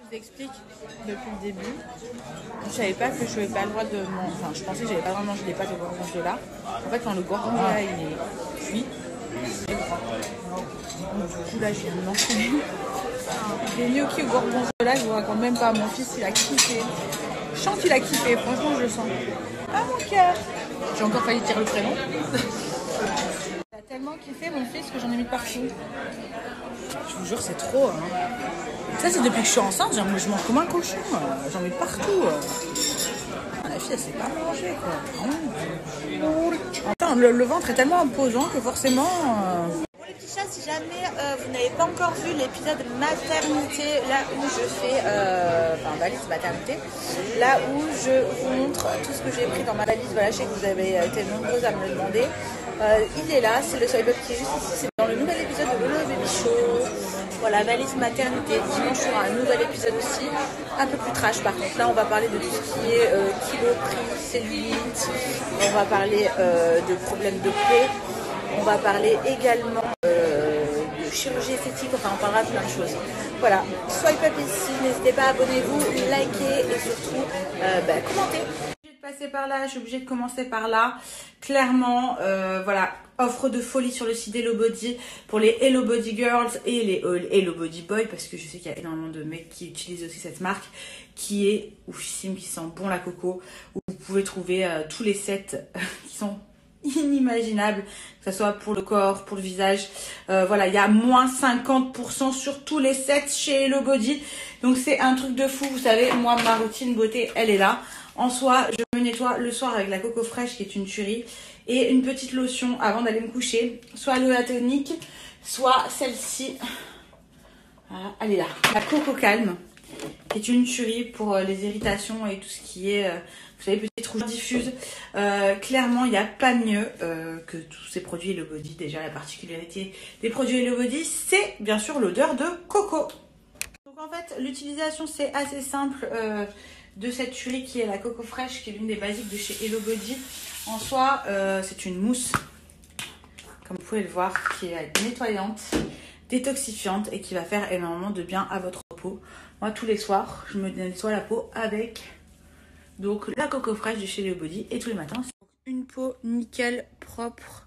vous explique depuis le début. Je savais pas que je n'avais pas le droit de manger. Enfin, je pensais que j'avais pas le droit de manger des pâtes au gorgonzola. En fait, quand le gorgonzola il est cuit, j'ai le droit. Donc, du coup, là, je viens de l'enchaîner. Des gnocchis au gorgonzola, je vous raconte même pas. Mon fils, il a kiffé. Je sens qu'il a kiffé. Franchement, je le sens. Ah, mon cœur! J'ai encore failli dire le prénom. Il a tellement kiffé, mon fils, que j'en ai mis partout. Je vous jure, c'est trop. Hein. Ça, c'est depuis que je suis enceinte, je mange comme un cochon. J'en mets partout. La fille, elle sait pas manger, quoi. Attends, le ventre est tellement imposant que forcément... Pour les petits chats, si jamais vous n'avez pas encore vu l'épisode maternité, là où je fais, valise maternité, là où je vous montre tout ce que j'ai pris dans ma valise. Voilà, je sais que vous avez été nombreuses à me le demander. Il est là, c'est le Swipe Up qui est juste ici. C'est dans le nouvel épisode de Hello Baby Show. Voilà, valise maternité. Dimanche, il y aura un nouvel épisode aussi, un peu plus trash par contre. Là, on va parler de tout ce qui est kilo, prix, cellulite. On va parler de problèmes de plaie. On va parler également de chirurgie esthétique. Enfin, on parlera de plein de choses. Voilà, Swipe Up ici. N'hésitez pas, abonnez-vous, likez et surtout commentez. Passer par là, je suis obligée de commencer par là. Clairement, voilà, offre de folie sur le site Hello Body pour les Hello Body Girls et les Hello Body Boys, parce que je sais qu'il y a énormément de mecs qui utilisent aussi cette marque qui est oufissime, qui sent bon la coco, où vous pouvez trouver tous les sets qui sont inimaginables, que ce soit pour le corps, pour le visage. Voilà, il y a moins 50% sur tous les sets chez Hello Body, donc c'est un truc de fou. Vous savez, moi, ma routine beauté, elle est là. En soi, je me nettoie le soir avec la coco fraîche qui est une tuerie et une petite lotion avant d'aller me coucher, soit l'eau tonique, soit celle-ci. Voilà, elle est là, la coco calme, qui est une tuerie pour les irritations et tout ce qui est, vous savez, petite rouge diffuse. Clairement, il n'y a pas mieux que tous ces produits Hello Body. Déjà, la particularité des produits Hello Body, c'est bien sûr l'odeur de coco. Donc en fait, l'utilisation, c'est assez simple. De cette tuerie qui est la coco fraîche, qui est l'une des basiques de chez Hello Body. En soi, c'est une mousse, comme vous pouvez le voir, qui est nettoyante, détoxifiante et qui va faire énormément de bien à votre peau. Moi, tous les soirs, je me nettoie la peau avec donc la coco fraîche de chez Hello Body et tous les matins. Une peau nickel, propre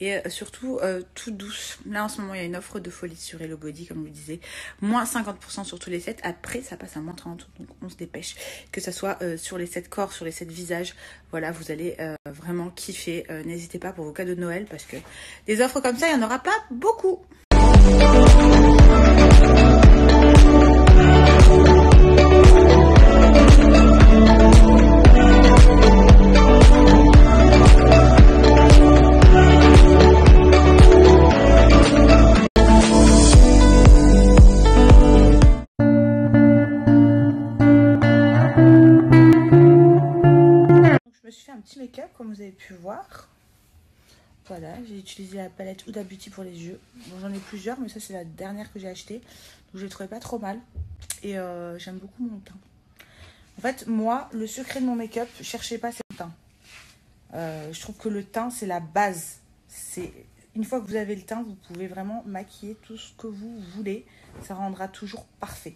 et surtout toute douce. Là en ce moment il y a une offre de folie sur Hello Body, comme je vous disais, moins 50% sur tous les sets. Après ça passe à moins 30%, donc on se dépêche, que ce soit sur les sets corps, sur les sets visage. Voilà, vous allez vraiment kiffer. N'hésitez pas pour vos cadeaux de Noël, parce que des offres comme ça il n'y en aura pas beaucoup. Petit make-up, comme vous avez pu voir. Voilà, j'ai utilisé la palette Huda Beauty pour les yeux. Bon, j'en ai plusieurs, mais ça c'est la dernière que j'ai achetée, donc je l'ai trouvée pas trop mal et j'aime beaucoup mon teint. En fait, moi, le secret de mon make-up, cherchez pas, c'est le teint. Je trouve que le teint c'est la base. C'est une fois que vous avez le teint, vous pouvez vraiment maquiller tout ce que vous voulez, ça rendra toujours parfait.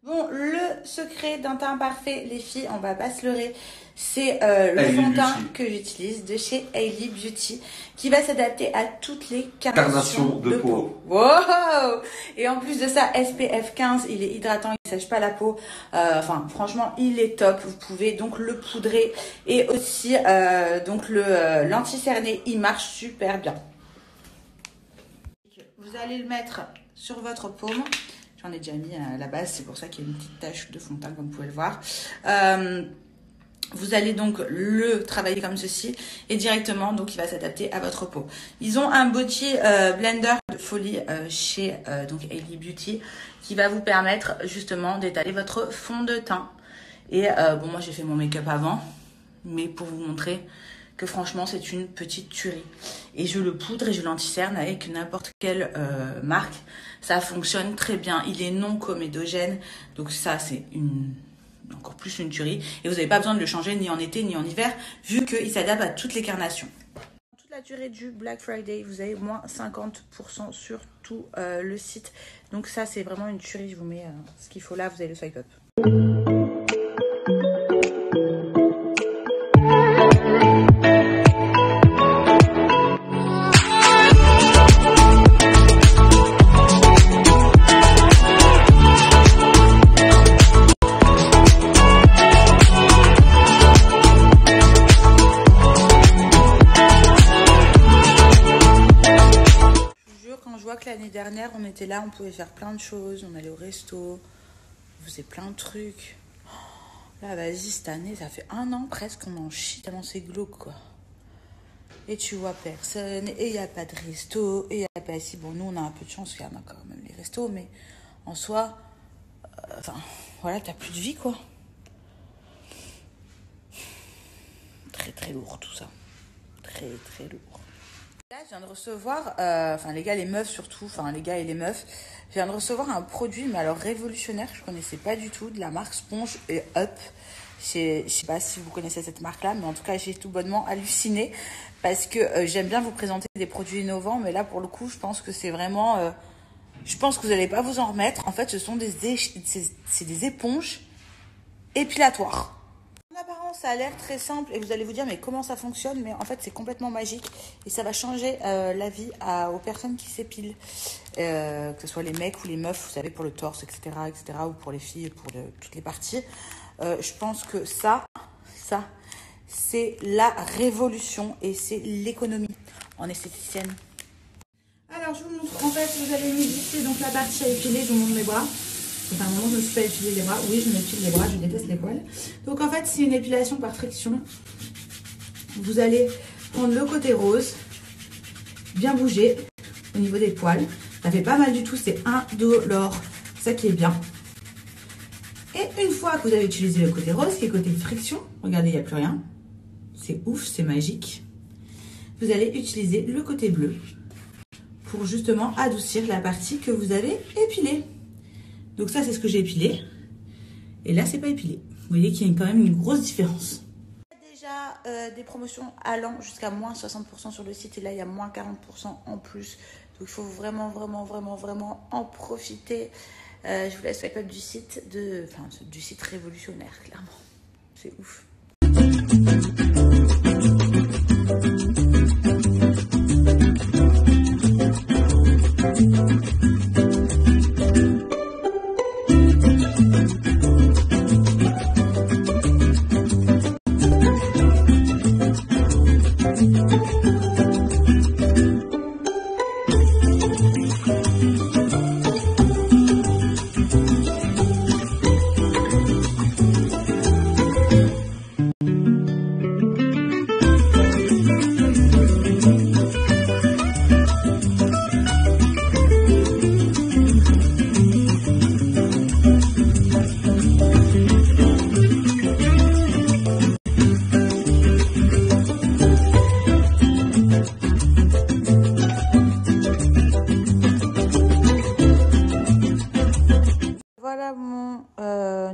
Bon, le secret d'un teint parfait, les filles, on va pas se leurrer, c'est le fond de teint que j'utilise de chez Hailey Beauty, qui va s'adapter à toutes les carnations de peau. Wow! Et en plus de ça, SPF 15, il est hydratant, il ne sèche pas la peau. Enfin, franchement, il est top. Vous pouvez donc le poudrer et aussi donc l'anti-cerné, il marche super bien. Vous allez le mettre sur votre paume. J'en ai déjà mis à la base, c'est pour ça qu'il y a une petite tache de fond de teint, comme vous pouvez le voir. Vous allez donc le travailler comme ceci et directement, donc il va s'adapter à votre peau. Ils ont un body blender de folie chez donc Hailey Beauty, qui va vous permettre justement d'étaler votre fond de teint. Et bon, moi j'ai fait mon make-up avant, mais pour vous montrer que franchement c'est une petite tuerie. Et je le poudre et je l'anti-cerne avec n'importe quelle marque. Ça fonctionne très bien. Il est non comédogène. Donc ça c'est encore plus une tuerie. Et vous n'avez pas besoin de le changer ni en été ni en hiver, vu qu'il s'adapte à toutes les carnations. la durée du Black Friday, vous avez moins 50% sur tout le site. Donc ça, c'est vraiment une tuerie. Je vous mets ce qu'il faut là, vous avez le swipe up. L'année dernière, on était là, on pouvait faire plein de choses, on allait au resto, on faisait plein de trucs. Là, vas-y, cette année, ça fait 1 an presque qu'on en chie tellement c'est glauque, quoi. Et tu vois personne, et il n'y a pas de resto, et il n'y a pas si. Bon, nous, on a un peu de chance, qu'il y en a quand même les restos, mais en soi, enfin, voilà, t'as plus de vie, quoi. Très, très lourd, tout ça. Très, très lourd. Là, je viens de recevoir, enfin les gars, les meufs surtout, enfin les gars et les meufs, je viens de recevoir un produit, mais alors révolutionnaire, que je connaissais pas du tout, de la marque Sponge et Up. Je sais pas si vous connaissez cette marque-là, mais en tout cas, j'ai tout bonnement halluciné parce que j'aime bien vous présenter des produits innovants, mais là, pour le coup, je pense que c'est vraiment, je pense que vous n'allez pas vous en remettre. En fait, ce sont c'est des éponges épilatoires. En apparence, ça a l'air très simple et vous allez vous dire mais comment ça fonctionne, mais en fait c'est complètement magique et ça va changer la vie aux personnes qui s'épilent, que ce soit les mecs ou les meufs, vous savez, pour le torse, etc., ou pour les filles, pour toutes les parties. Je pense que ça c'est la révolution et c'est l'économie en esthéticienne. Alors je vous montre, en fait vous allez m'éviter donc la partie à épiler, je vous montre mes bras. Enfin, à un moment, je me suis pas épilé les bras. Oui, je m'épile les bras, je déteste les poils. Donc, en fait, c'est une épilation par friction. Vous allez prendre le côté rose, bien bouger au niveau des poils. Ça fait pas mal du tout, c'est indolore. Ça qui est bien. Et une fois que vous avez utilisé le côté rose, qui est côté friction, regardez, il n'y a plus rien. C'est ouf, c'est magique. Vous allez utiliser le côté bleu pour justement adoucir la partie que vous avez épilée. Donc ça, c'est ce que j'ai épilé. Et là, c'est pas épilé. Vous voyez qu'il y a quand même une grosse différence. Il y a déjà des promotions allant jusqu'à moins 60% sur le site. Et là, il y a moins 40% en plus. Donc, il faut vraiment, vraiment, vraiment, vraiment en profiter. Je vous laisse swipe up du site, du site révolutionnaire, clairement. C'est ouf.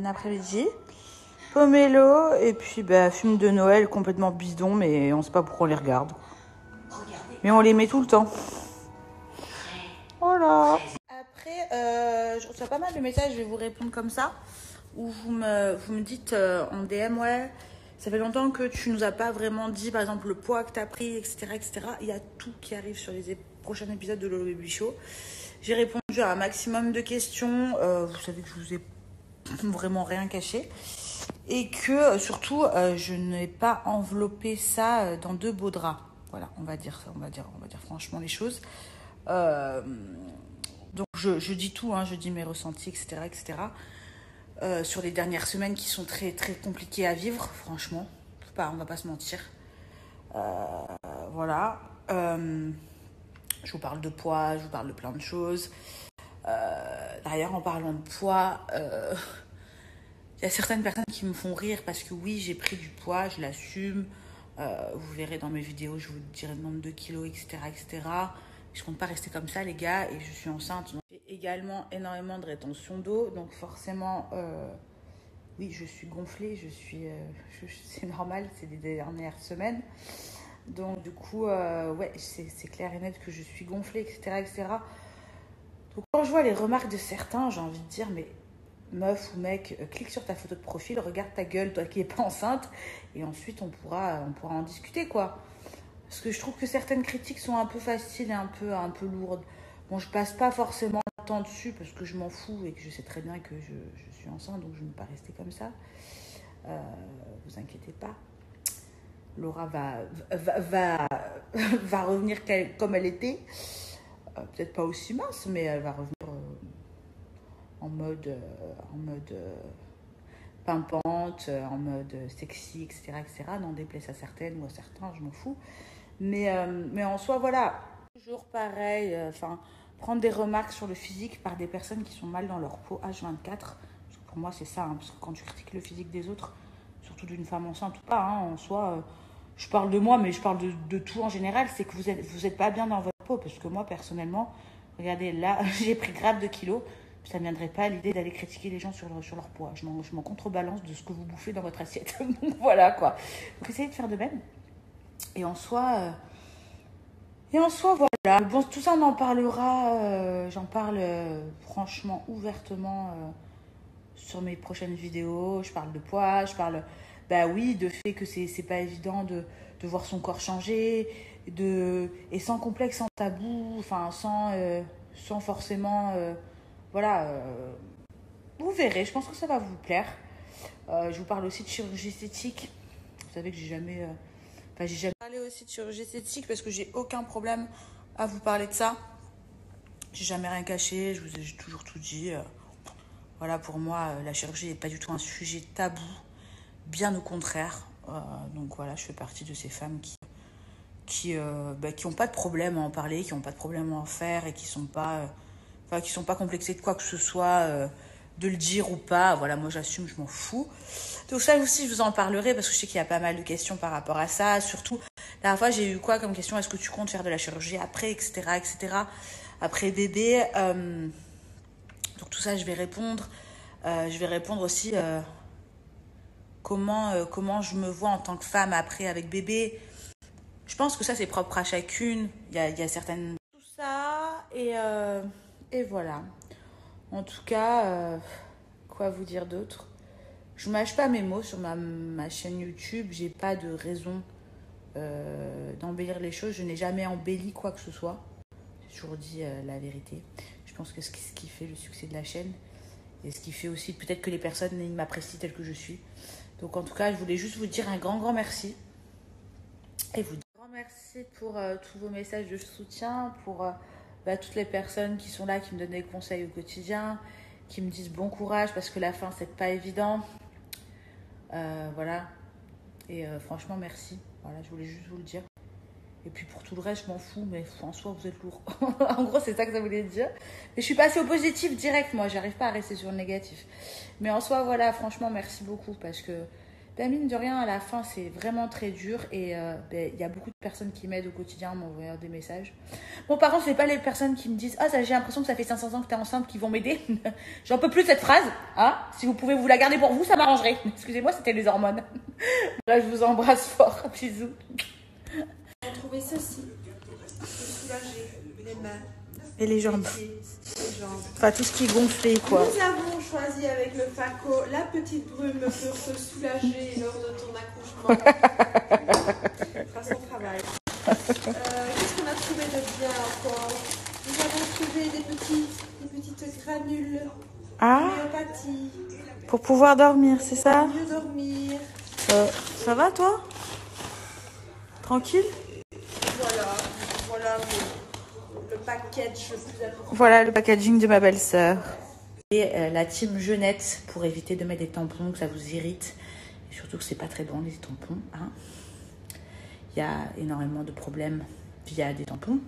Après-midi, pomelo et puis film de Noël complètement bidon, mais on sait pas pourquoi on les regarde. Mais on les met tout le temps. Voilà. Après, je reçois pas mal de messages, je vais vous répondre comme ça, où vous me dites en DM, ouais, ça fait longtemps que tu nous as pas vraiment dit, par exemple, le poids que tu as pris, etc., etc. Il y a tout qui arrive sur les prochains épisodes de Lolo Baby Show. J'ai répondu à un maximum de questions. Vous savez que je vous ai vraiment rien caché et que surtout je n'ai pas enveloppé ça dans 2 beaux draps. Voilà, on va dire franchement les choses. Donc je dis tout, hein, je dis mes ressentis, etc. Sur les dernières semaines qui sont très très compliquées à vivre, franchement, on va pas se mentir. Voilà. Je vous parle de poids, je vous parle de plein de choses. D'ailleurs, en parlant de poids, il y a certaines personnes qui me font rire parce que oui, j'ai pris du poids, je l'assume. Vous verrez dans mes vidéos, je vous dirai le nombre de kilos, etc. Je compte pas rester comme ça, les gars, et je suis enceinte. J'ai également énormément de rétention d'eau, donc forcément, oui, je suis gonflée, c'est normal, c'est des dernières semaines. Donc du coup, ouais, c'est clair et net que je suis gonflée, etc., etc. Donc quand je vois les remarques de certains, j'ai envie de dire, mais meuf ou mec, clique sur ta photo de profil, regarde ta gueule, toi qui n'es pas enceinte, et ensuite on pourra en discuter, quoi. Parce que je trouve que certaines critiques sont un peu faciles et un peu lourdes. Bon, je passe pas forcément le temps dessus parce que je m'en fous et que je sais très bien que je suis enceinte, donc je ne vais pas rester comme ça. Vous inquiétez pas. Laura va revenir comme elle était. Peut-être pas aussi mince, mais elle va revenir en mode pimpante, en mode sexy, etc., etc. N'en déplaise à certaines ou à certains, je m'en fous. Mais en soi, voilà, toujours pareil. Enfin, prendre des remarques sur le physique par des personnes qui sont mal dans leur peau H24. Parce que pour moi, c'est ça. Hein, parce que quand tu critiques le physique des autres, surtout d'une femme enceinte ou pas, hein, en soi, je parle de moi, mais je parle de tout en général. C'est que vous êtes pas bien dans votre peau. Parce que moi, personnellement, regardez, là, j'ai pris grave de kilos. Ça ne viendrait pas à l'idée d'aller critiquer les gens sur leur poids. Je m'en contrebalance de ce que vous bouffez dans votre assiette. Donc voilà, quoi. Donc essayez de faire de même. Et en soi, voilà. Bon, tout ça, on en parlera. J'en parle franchement, ouvertement sur mes prochaines vidéos. Je parle de poids, je parle, bah oui, de fait que c'est pas évident de voir son corps changer, et sans complexe, sans tabou, enfin, sans forcément, voilà. Vous verrez, je pense que ça va vous plaire. Je vous parle aussi de chirurgie esthétique. Vous savez que j'ai jamais parlé aussi de chirurgie esthétique parce que j'ai aucun problème à vous parler de ça. J'ai jamais rien caché, j'ai toujours tout dit. Voilà, pour moi, la chirurgie n'est pas du tout un sujet tabou, bien au contraire. Donc voilà, je fais partie de ces femmes qui ont pas de problème à en parler, qui n'ont pas de problème à en faire et qui sont pas complexées de quoi que ce soit, de le dire ou pas. Voilà, moi j'assume, je m'en fous. Donc ça aussi, je vous en parlerai parce que je sais qu'il y a pas mal de questions par rapport à ça. Surtout, la dernière fois, j'ai eu quoi comme question? Est-ce que tu comptes faire de la chirurgie après, etc., etc., après bébé? Donc tout ça, je vais répondre. Je vais répondre aussi comment je me vois en tant que femme après avec bébé. Je pense que ça, c'est propre à chacune. Il y a certaines... Tout ça, et voilà. En tout cas, quoi vous dire d'autre? Je ne mâche pas mes mots sur ma chaîne YouTube. J'ai pas de raison d'embellir les choses. Je n'ai jamais embelli quoi que ce soit. J'ai toujours dit la vérité. Je pense que ce qui fait le succès de la chaîne et ce qui fait aussi peut-être que les personnes m'apprécient telle que je suis. Donc en tout cas, je voulais juste vous dire un grand merci. Et vous dire un grand merci pour tous vos messages de soutien, pour toutes les personnes qui sont là, qui me donnent des conseils au quotidien, qui me disent bon courage parce que la fin, c'est pas évident. Voilà. Et franchement, merci. Voilà, je voulais juste vous le dire. Et puis pour tout le reste, je m'en fous, mais en soi, vous êtes lourd. En gros, c'est ça que ça voulait dire. Mais je suis passée au positif direct, moi. J'arrive pas à rester sur le négatif. Mais en soi, voilà, franchement, merci beaucoup. Parce que, mine de rien, à la fin, c'est vraiment très dur. Et y a beaucoup de personnes qui m'aident au quotidien en m'envoyant des messages. Bon, par contre, c'est pas les personnes qui me disent « Ah, j'ai l'impression que ça fait 500 ans que t'es enceinte qui vont m'aider. » J'en peux plus de cette phrase. Hein, si vous pouvez vous la garder pour vous, ça m'arrangerait. Excusez-moi, c'était les hormones. Là, je vous embrasse fort. Bisous. On trouvait ceci pour soulager les mains et les jambes. Les jambes. Enfin, tout ce qui est gonflé, quoi. Nous avons choisi avec le Faco la petite brume pour te soulager lors de ton accouchement. Fera son travail. Qu'est-ce qu'on a trouvé de bien encore? Nous avons trouvé des petites granules. Homéopathie. Pour pouvoir dormir, c'est ça? Pour mieux dormir. Ça va, toi? Tranquille? Voilà le package le plus important. Voilà le packaging de ma belle-sœur. Et la team Jeunette pour éviter de mettre des tampons, que ça vous irrite. Et surtout que c'est pas très bon les tampons. Hein. Il y a énormément de problèmes via des tampons,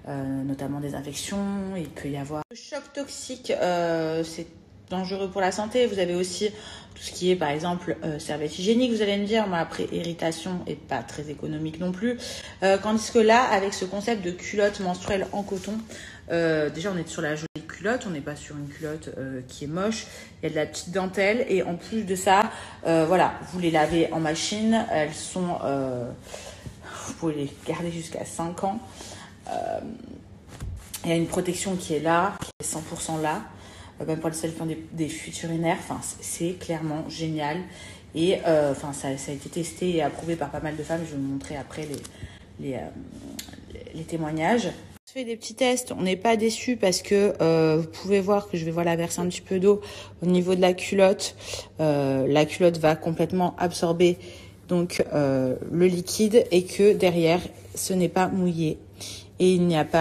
notamment des infections. Il peut y avoir le choc toxique, c'est dangereux pour la santé. Vous avez aussi tout ce qui est, par exemple, serviette hygiénique, vous allez me dire. Moi, après, irritation et pas très économique non plus. Tandis que là, avec ce concept de culotte menstruelle en coton, déjà, on est sur la jolie culotte. On n'est pas sur une culotte qui est moche. Il y a de la petite dentelle. Et en plus de ça, voilà, vous les lavez en machine. Elles sont... vous pouvez les garder jusqu'à 5 ans. Il y a une protection qui est là, qui est 100% là, même pour celles qui ont des fuites urinaires. Enfin, c'est clairement génial. Et ça a été testé et approuvé par pas mal de femmes. Je vais vous montrer après les témoignages. On fait des petits tests, on n'est pas déçus parce que vous pouvez voir que je vais verser un petit peu d'eau au niveau de la culotte. La culotte va complètement absorber donc le liquide et que derrière ce n'est pas mouillé et il n'y a pas